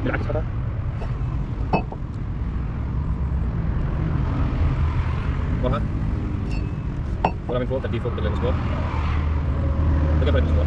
بالعكس هذا وهذا ولا من فوق تديه فوق بالمسمار بقى بعد المسمار.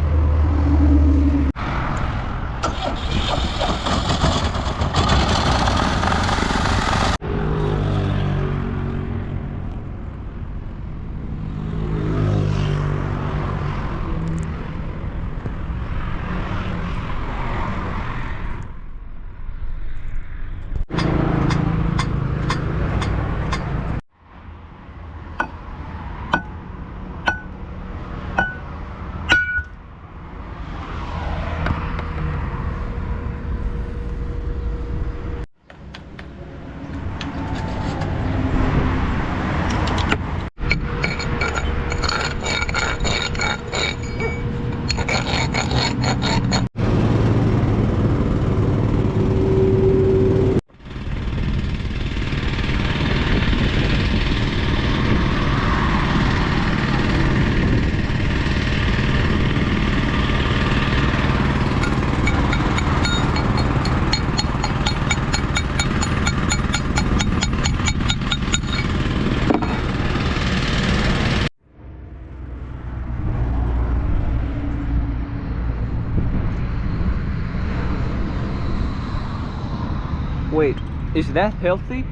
Wait, is that healthy?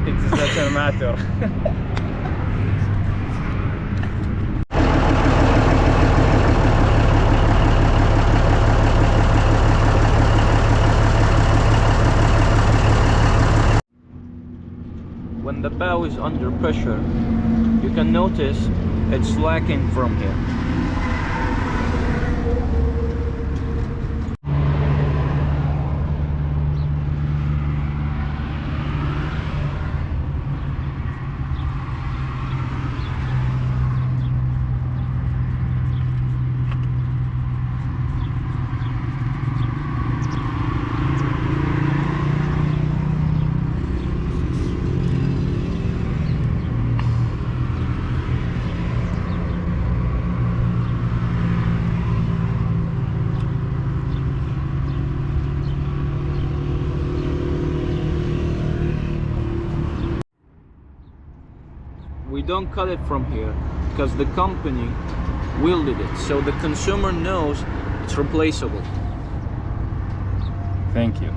It doesn't matter. When the bow is under pressure, you can notice it's slacking from here. We don't cut it from here because the company welded it, so the consumer knows it's replaceable. Thank you.